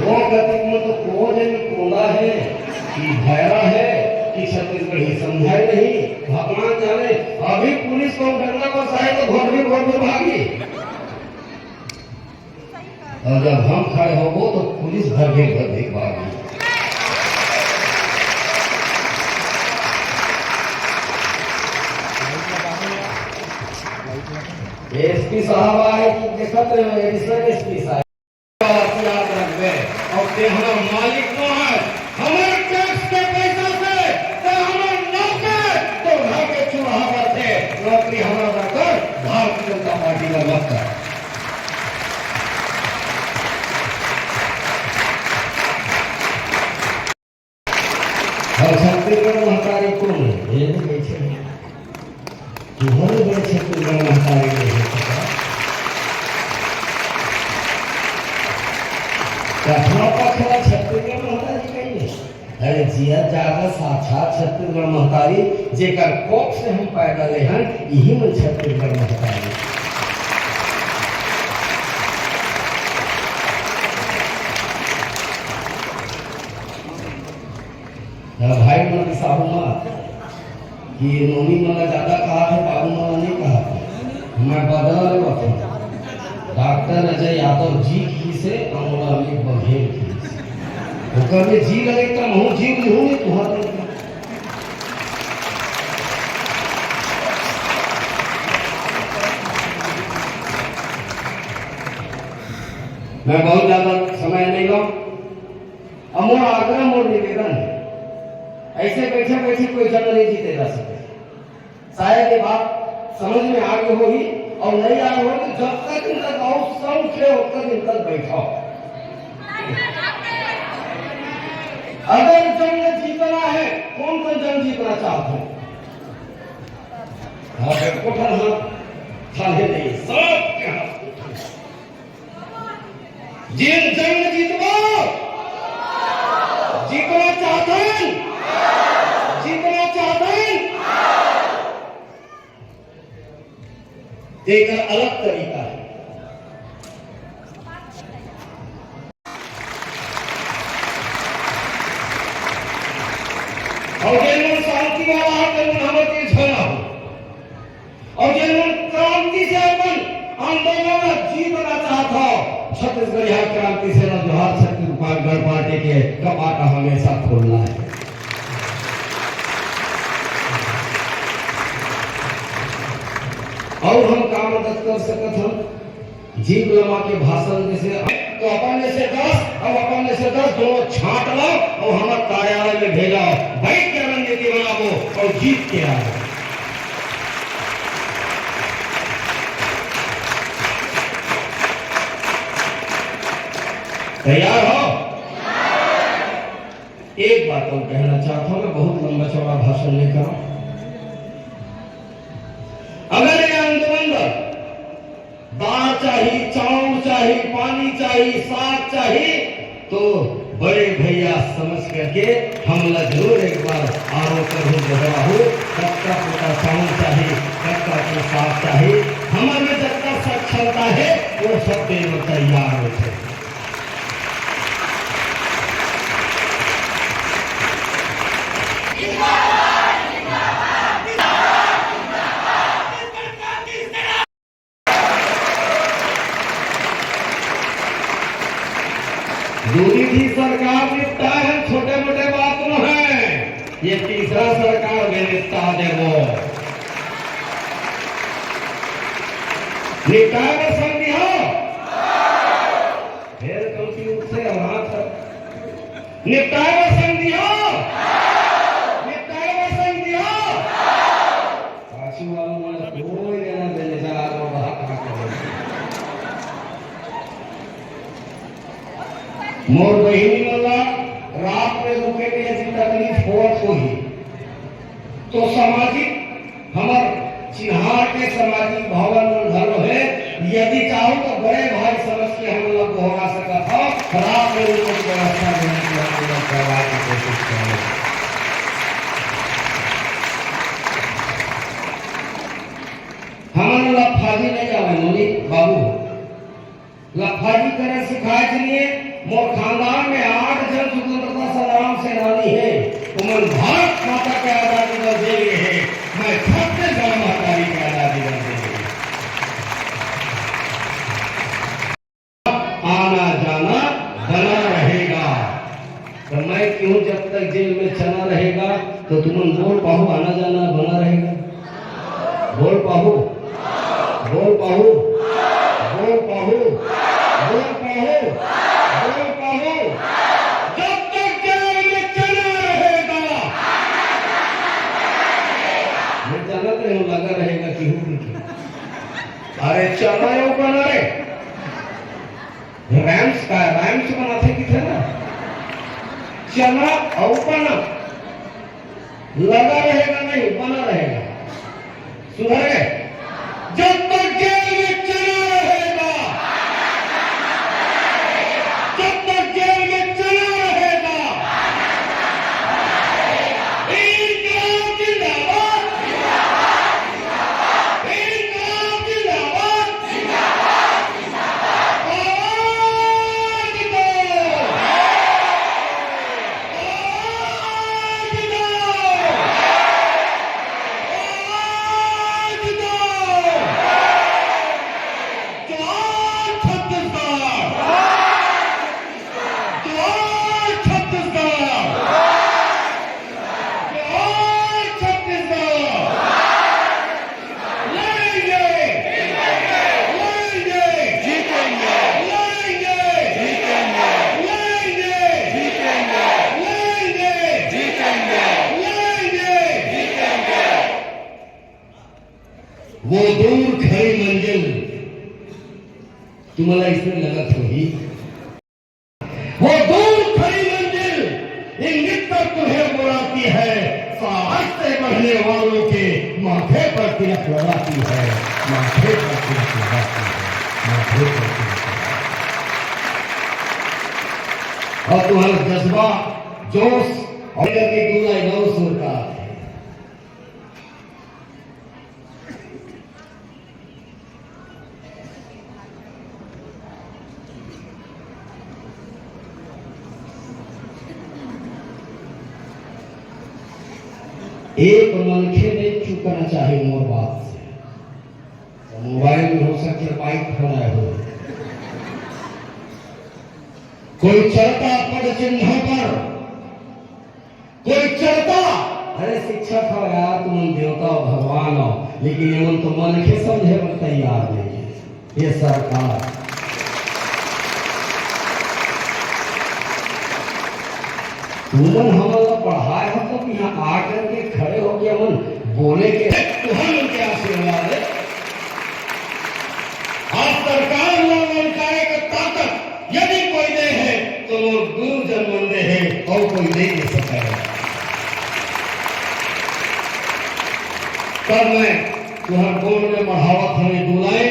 वो गति में तो क्रोध है कोला है कि भैरा है कि छत्तीसगढ़ ही समझाए नहीं। भगवान जाने अभी पुलिस को डरना को चाहे तो घर में भागी और जब हम खड़े हो तो पुलिस घर में भागी। एसपी साहब आए कि देखत एडिशनल एसपी साहब याद रखबे और ते हमारा मालिक न है हमारे टैक्स के पैसा से ते हमारे नौकर तो भागे चुराहा थे नौकरी हमारा रखकर भारतीय जनता पार्टी का मत कर। और छत्तीसगढ़ महतारी कौन है ये भी बैठे हैं तुम्हारे बड़े छत्तीसगढ़ महतारी नहीं है कठवा पखड़ा छत्तीसगढ़ महतारी कहीं है। अरे जिया ज्यादा साक्षात छत्तीसगढ़ महतारी जेकर कोप से हम पैदा ले हैं यही में छत्तीसगढ़ महतारी। भाई मन साहू माँ कि नोनी मला ज्यादा कहा है बाबू मला नहीं कहा था मैं बदल बता डॉक्टर अजय यादव जी की से और अमित बघेल की होकर में जी लगे तो मैं जी हूँ तुम्हारे मैं बहुत ज्यादा समय नहीं लूं। अमोर आग्रह मोर निवेदन है ऐसे बैठे बैठे कोई जंग नहीं जीते जा सकते। शायद ये बात समझ में आ गई होगी और नहीं आ रही होगी जब तक इन तक और सब खे होकर इन तक बैठा। अगर जंग जीतना है कौन कौन जंग जीतना चाहते हैं नहीं सब जिन जंग जीतवा जीतना चाहते हैं जीतना चाहते हैं एक अलग तरीका है। और शांति वाला हमें झगड़ा हो और जिन्होंने क्रांति से अपन आंदोलन में जीतना चाहता छत्तीसगढ़ यहाँ क्रांति से न जोहार छत्तीसगढ़ पार्टी के कपाट हमेशा खोलना है। और हम काम मदद कर सकते हम जीव लमा के भाषण में से तो अपन में से 10 और अपन में से 10 दोनों छांट लो और हमारे कार्यालय में भेजा बैठ के रणनीति बनाओ और जीत के आओ। तैयार हो? एक बात और कहना चाहता हूं, मैं बहुत लंबा चौड़ा भाषण नहीं कर रहा। अगर ये आंदोलन दाल चाहिए, चावल चाहिए, पानी चाहिए, साग चाहिए तो बड़े भैया समझ करके हमला जरूर एक बार आरोप कर दोहरा हो। कच्चा पूरा चावल चाहिए, कच्चा पूरा साग चाहिए, हमारे जब तक सक्षमता है वो सब देने तैयार होते। दूरी थी सरकार निपटा है, छोटे मोटे बात न है, ये तीसरा सरकार में निपटा दे वो निपटा में संधि हो फिर कंप्यूटर से हाथ निपटा में संधि हो, निपटा में संधि हो काशी वालों ने कोई लेना देने जा रहा मोर बहिनी वाला रात में रुके के ऐसी तकलीफ हो तो ही तो सामाजिक हमार चिन्हार के सामाजिक भवन घर है। यदि चाहो तो बड़े भाई समझ के हम लोग होगा सका था रात में उनको व्यवस्था देने की हम लोग करवाने की कोशिश करें। हमारे लफाजी नहीं आवे मोदी बाबू, लफाजी करे सिखाए के लिए मोर खानदान में 8 जन स्वतंत्रता संग्राम सेनानी है। उमन भारत माता के आजादी का दे रहे हैं, मैं छत्तीसगढ़ महाकाली की आजादी का दे रही आना जाना बना रहेगा। तो मैं क्यों जब तक जेल में चला रहेगा तो तुम बोल पाओ आना जाना बना रहेगा? बोल पाओ, बोल पाओ, बोल पाओ, बोल पाओ, जब तक जेल में चला रहेगा मैं चला तो लगा रहेगा कि अरे चला बना रे रैम्स का रैम्स बनाते कि थे ना चला औपना लगा रहेगा नहीं बना रहेगा। सुधर गए? जब तक जेल में चला रहेगा, जब तक जेल में चला रहेगा, इनकलाब जिंदाबाद, इनकलाब जिंदाबाद, आवाज दो, आवाज दो, आवाज दो, जवान छत्तीसगढ़, जवान छत्तीसगढ़, जवान छत्तीसगढ़, लड़ेंगे, लड़ेंगे, जीतेंगे, लड़ेंगे, जीतेंगे, लड़ेंगे, जीतेंगे, लड़ेंगे, जीतेंगे, लड़ेंगे, जीतेंगे। वो दूर खड़ी मंजिल तुम्हारा इसमें लगत होगी, वो दूर खड़ी मंजिल इंगित पर तुम्हें बुलाती है, साहस से बढ़ने वालों के माथे पर तिलक लगाती है, माथे पर तिलक लगाती है, माथे पर तिलक लगाती है। और तुम्हारा जज्बा जोश और दूल्हा नौ सुर का है। एक मनखे नहीं चुकना चाहे मोर बात से। मोबाइल में हो सकता है बाइक खड़ा हो, कोई चलता पद चिन्हों पर, कोई चलता, अरे शिक्षक हो यार, तुम देवता हो भगवान हो, लेकिन एवं तो मन के समझे पर तैयार नहीं है ये सरकार। तुमन हमारा पढ़ाए हो तो यहाँ आकर के खड़े हो के मन बोले के तुहन के आशीर्वाद है। आज सरकार लोगों का एक ताकत यदि कोई दे है तो वो गुरु जन्म दे है और कोई दे नहीं सकता है। तब मैं तुहर बोल में बढ़ावत हमें बुलाए,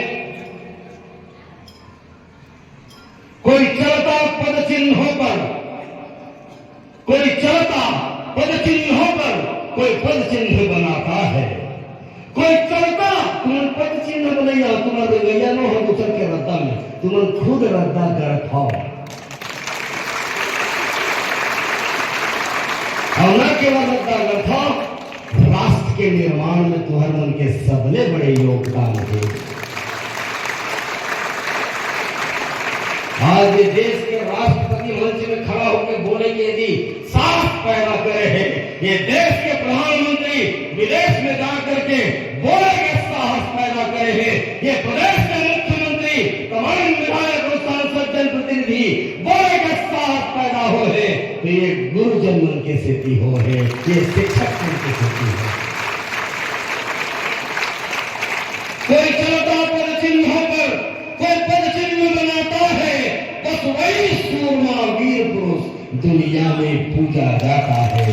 कोई चलता पद चिन्हों पर, कोई चलता पद चिन्हों पर, कोई पद चिन्ह बनाता है, कोई चलता तुम पद चिन्ह बनैया, तुम्हारे गैया न हो दूसर के रद्दा में, तुम खुद रद्दा कर खाओ। और न केवल रद्दा कर खाओ, राष्ट्र के निर्माण में तुम्हारे मन के सबले बड़े योगदान है। आज देश के राष्ट्रपति मंच में खड़ा होकर बोले कि यदि साहस पैदा करे हैं, ये देश के प्रधानमंत्री विदेश में जा करके बोले कि साहस पैदा करे हैं, ये प्रदेश के मुख्यमंत्री तमाम विधायक और सांसद जनप्रतिनिधि बोले कि साहस पैदा हो है, तो ये गुरु जन्म के सिद्धि हो है, ये शिक्षक की सिद्धि है। कोई चलता पद चिन्हों पर, कोई पद चिन्ह बनाता है, बस वही सूरमा वीर पुरुष दुनिया में पूजा जाता है,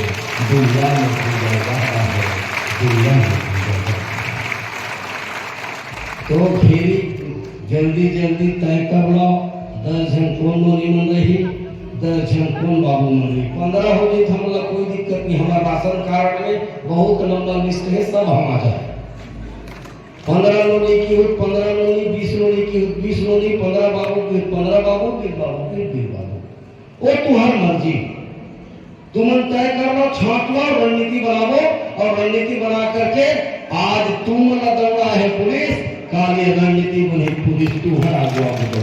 दुनिया में पूजा जाता है, दुनिया में पूजा जाता है। तो फिर जल्दी जल्दी तय कर लो, 10 जन कौन मोनी मन रही, 10 जन कौन बाबू मन रही, 15 हो गई, हमला कोई दिक्कत नहीं। हमारा राशन कार्ड में बहुत लंबा लिस्ट है, सब हम आ जाए। 15 लोनी की हुई, 15 लोनी, 20 लोनी की हुई, 20 लोनी, 15 बाबू, फिर 15 बाबू, फिर बाबू, फिर बाबू, वो तुम्हारी मर्जी। तुम तय कर लो, छांट लो, रणनीति बनाओ, और रणनीति बना करके आज तुम ना दौड़ा है पुलिस, काल ये रणनीति बनी पुलिस तुम्हारा जवाब दो।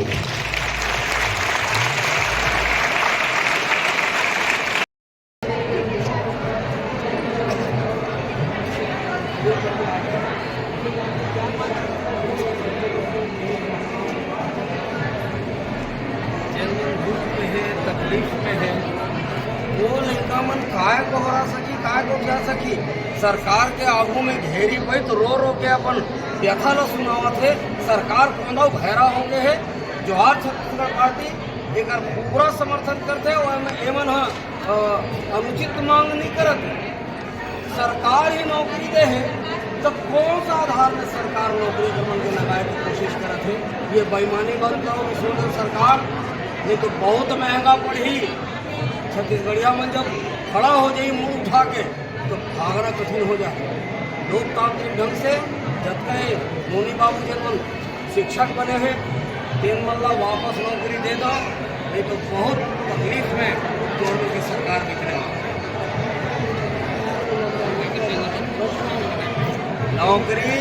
तकलीफ में है वो लड़का मन काय को हरा सकी, काय को क्या सकी। सरकार के आगू में घेरी पे तो रो रो के अपन व्यथा लो सुनावत है। सरकार को घेरा हो गए है। जोहार छत्तीसगढ़ पार्टी एक पूरा समर्थन करते एमन अनुचित मांग नहीं करते। सरकार ही नौकरी दे है तो कौन सा आधार में सरकार नौकरी के मन के लगाए की कोशिश करते है। ये बेईमानी बंद करो विश्वनाथ सरकार, ये तो बहुत महंगा पड़ी। छत्तीसगढ़िया में जब खड़ा हो जाए मुंह उठा के तो भागना कठिन हो जाए। लोकतांत्रिक ढंग से जब कहे मोनी बाबू जब शिक्षक बने हैं तीन मल्ला वापस नौकरी दे दो, ये तो बहुत तकलीफ में दोनों की सरकार दिखने नौकरी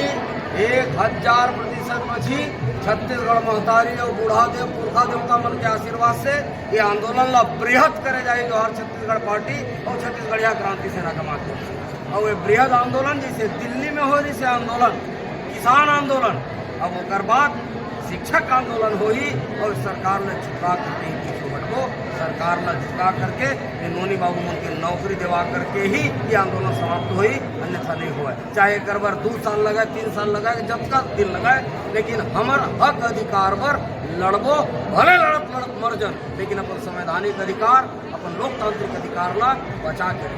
1000% बची। छत्तीसगढ़ महतारी और बूढ़ा देव पुरखा देवता मन के आशीर्वाद से ये आंदोलन ला बृहद करे जाए जोहार छत्तीसगढ़ पार्टी और छत्तीसगढ़िया क्रांति सेना के माध्यम से। और ये बृहद आंदोलन जैसे दिल्ली में हो जैसे आंदोलन किसान आंदोलन, अब ओकर बाद शिक्षक आंदोलन हो ही और सरकार ने झुका करके ही पीछे हटबो। सरकार ने झुका करके ये नोनी बाबू मन के नौकरी दिवा करके ही ये आंदोलन समाप्त हुई, अन्यथा नहीं हुआ। चाहे एक बार 2 साल लगाए 3 साल लगाए जब तक दिन लगाए, लेकिन हमार हक अधिकार पर लड़बो। भले लड़त लड़त मर जन, लेकिन अपन संवैधानिक अधिकार अपन लोकतांत्रिक अधिकार ला बचा के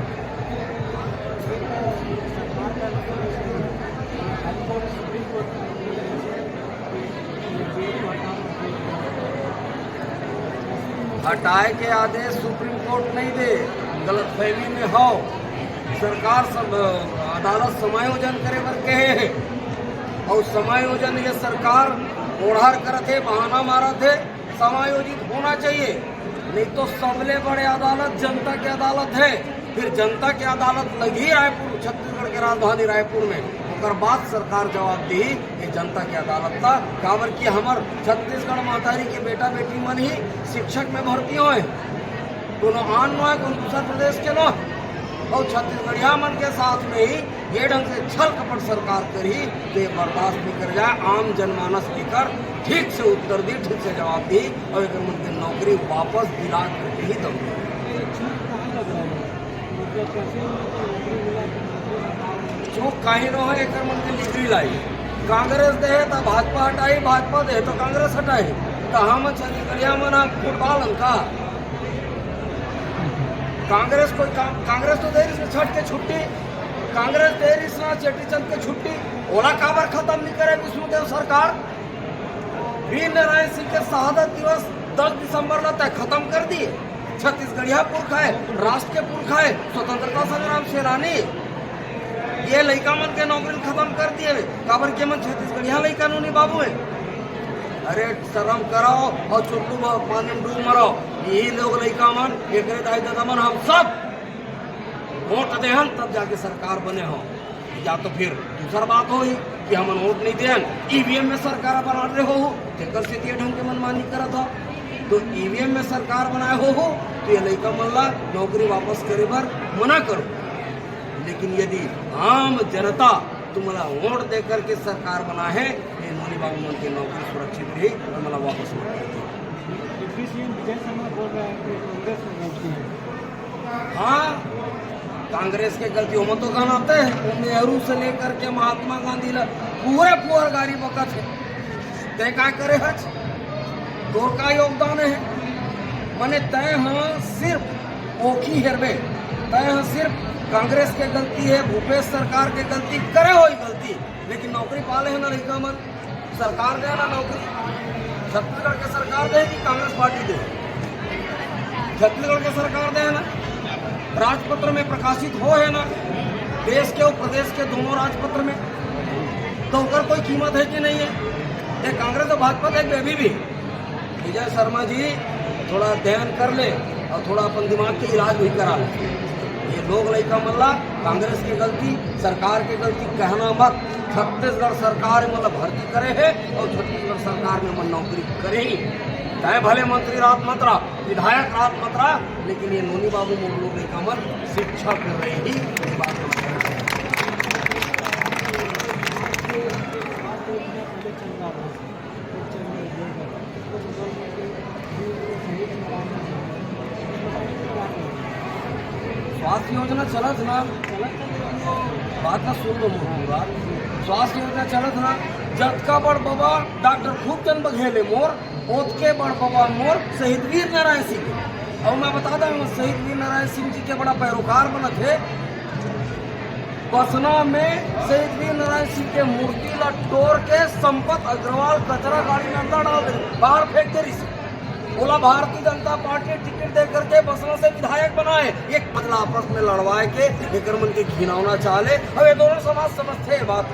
हटाए के आदेश सुप्रीम कोर्ट नहीं दे। गलतफहमी में हो सरकार सब अदालत समायोजन करे बर कहे है और समायोजन ये सरकार ओढ़ार करते बहाना मारा थे। समायोजित होना चाहिए, नहीं तो सबले बड़े अदालत जनता की अदालत है। फिर जनता की अदालत लगी रायपुर छत्तीसगढ़ के राजधानी रायपुर में, ओकर बाद सरकार जवाब दी ये जनता की अदालत था काबर की हमार छत्तीसगढ़ महतारी के बेटा बेटी मन ही शिक्षक में भर्ती होए, कोनो आन न है कोनो दूसरा प्रदेश के न, और छत्तीसगढ़िया मन के साथ में ही ये ढंग से छल कपट सरकार करी तो ये बर्दाश्त नहीं कर जाए। आम जनमानस लेकर ठीक से उत्तर दी, ठीक से जवाब दी और एक मन की नौकरी वापस दिला करके ही दम चूक कहीं न हो एक मन की डिग्री लाई। कांग्रेस दे तो भाजपा हटाई, भाजपा दे तो कांग्रेस हटाई, तो हम छत्तीसगढ़िया मन फुटबॉल का कांग्रेस कोई कांग्रेस तो दे रही छठ के छुट्टी, कांग्रेस दे रही चेटीचंद के छुट्टी, ओला काबर खत्म नहीं करे विष्णुदेव सरकार। वीर नारायण सिंह के शहादत दिवस 10 दिसंबर ला तय खत्म कर दिए। छत्तीसगढ़िया पुरख है, राष्ट्र के पुरख है, स्वतंत्रता संग्राम सेनानी, ये लड़का मन के नौकरी खत्म कर दिए काबर के मन छत्तीसगढ़िया लड़का कानूनी बाबू है। अरे शर्म कराओ और चुल्लू पानी में डूब मरो, यही लोग लड़का मन एक दाई दादा मन हम सब वोट देहन तब जाके सरकार बने हो, या तो फिर दूसरा बात हो कि हम वोट नहीं देहन ईवीएम में सरकार बना रहे हो तेकर से ढंग के मनमानी करत हो, तो ईवीएम में सरकार बनाए हो तो ये लड़का मन ला नौकरी वापस करे बर मना करो। लेकिन यदि आम जनता तुम्हारा वोट दे करके सरकार बना है ये नोनी बाबू मन की नौकरी सुरक्षित रही तो मला वापस हाँ कांग्रेस के गलतियों में तो गनाते हैं, नेहरू से लेकर के महात्मा गांधी ला पूरे गाड़ी बकत है, तय क्या करे हज तोर का योगदान है मने तय हाँ सिर्फ ओखी हेरबे, तय हाँ सिर्फ कांग्रेस के गलती है, भूपेश सरकार के गलती करे हो गलती, लेकिन नौकरी पाले है ना लड़का मन, सरकार दे ना नौकरी, छत्तीसगढ़ के सरकार दे कि कांग्रेस पार्टी दे, छत्तीसगढ़ के सरकार दे ना, राजपत्र में प्रकाशित हो है ना, देश के और प्रदेश के दोनों राजपत्र में, तो उनका कोई कीमत है कि नहीं है। ये कांग्रेस और भाजपा एक बेबी भी, विजय शर्मा जी थोड़ा ध्यान कर ले और थोड़ा अपन दिमाग के इलाज भी करा ले। ये लोग लड़का मल्ला कांग्रेस की गलती सरकार की गलती कहना मत, छत्तीसगढ़ सरकार मतलब भर्ती करे है और छत्तीसगढ़ सरकार में मन नौकरी करे ही, चाहे भले मंत्री रात मत रहा, विधायक रात मत रहा, लेकिन ये नोनी बाबू लोग लड़का मन शिक्षा कर रहे ही बात स्वास्थ्य योजना चलत ना, बात ना सुन लो पूरा, स्वास्थ्य योजना चलत ना, जतका बड़ बाबा डॉक्टर खूबचंद बघेले मोर, ओतके बड़ बाबा मोर शहीद वीर नारायण सिंह। और मैं बता दूं शहीद वीर नारायण सिंह जी के बड़ा पैरोकार बना थे, बसना में शहीद वीर नारायण सिंह के मूर्ति ला तोड़ के संपत अग्रवाल कचरा गाड़ी में अंदर डाल दे, बाहर फेंक दे रही। बोला भारतीय जनता पार्टी टिकट दे करके बसना से विधायक बनाए, एक बदला आपस में लड़वाए के एक मन के घिनौना चाले। अब ये दोनों समाज समझते हैं बात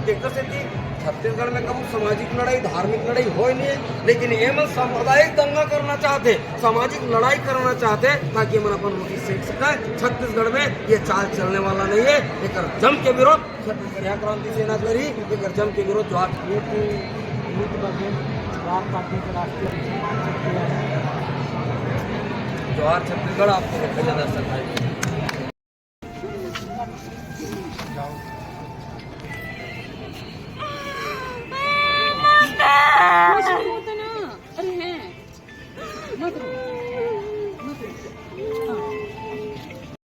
से कि छत्तीसगढ़ में कभी सामाजिक लड़ाई धार्मिक लड़ाई हो नहीं है, लेकिन ये मन सांप्रदायिक दंगा करना चाहते, सामाजिक लड़ाई करना चाहते ताकि मन अपन रोटी सेक सके। छत्तीसगढ़ में ये चाल चलने वाला नहीं है। एक जम के विरोध छत्तीसगढ़ क्रांति सेना करी, एक जम के विरोध जवाहर छत्तीसगढ़ आपको दर्शक भाई।